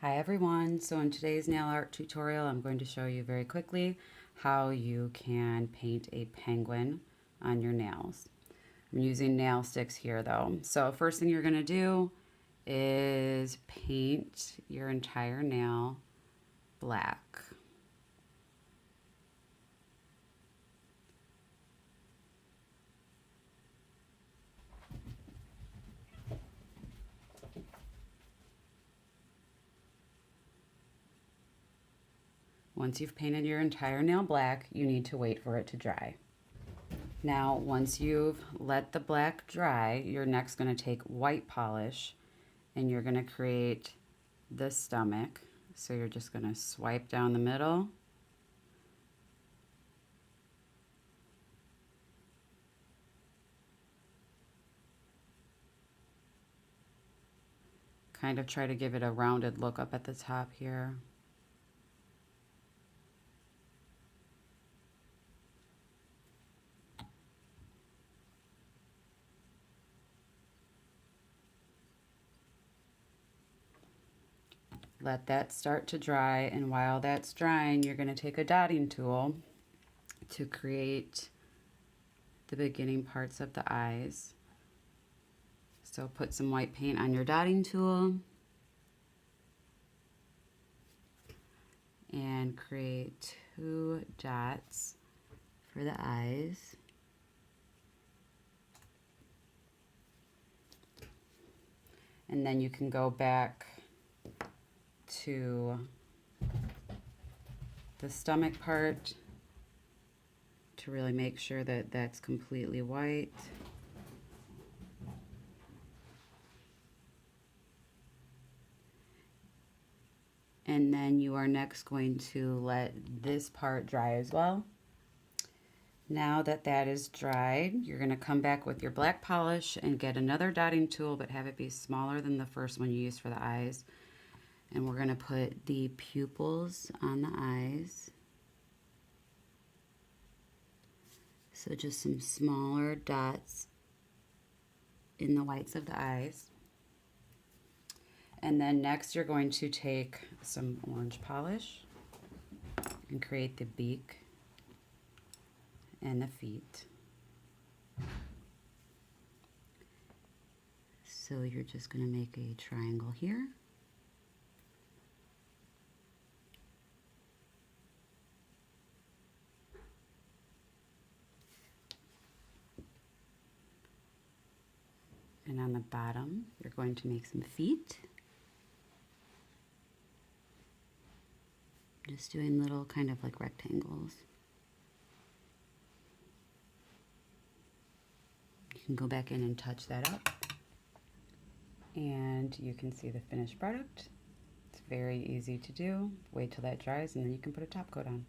Hi everyone, so in today's nail art tutorial I'm going to show you very quickly how you can paint a penguin on your nails. I'm using nail sticks here though. So first thing you're going to do is paint your entire nail black. Once you've painted your entire nail black, you need to wait for it to dry. Now, once you've let the black dry, you're next going to take white polish and you're going to create the stomach. So you're just going to swipe down the middle. Kind of try to give it a rounded look up at the top here. Let that start to dry, and while that's drying, you're going to take a dotting tool to create the beginning parts of the eyes. So put some white paint on your dotting tool and create 2 dots for the eyes. And then you can go back to the stomach part to really make sure that that's completely white. And then you are next going to let this part dry as well. Now that that is dried, you're going to come back with your black polish and get another dotting tool, but have it be smaller than the first one you used for the eyes. And we're going to put the pupils on the eyes. So just some smaller dots in the whites of the eyes. And then next you're going to take some orange polish and create the beak and the feet. So you're just going to make a triangle here. And on the bottom, you're going to make some feet. Just doing little kind of like rectangles. You can go back in and touch that up. And you can see the finished product. It's very easy to do. Wait till that dries and then you can put a top coat on.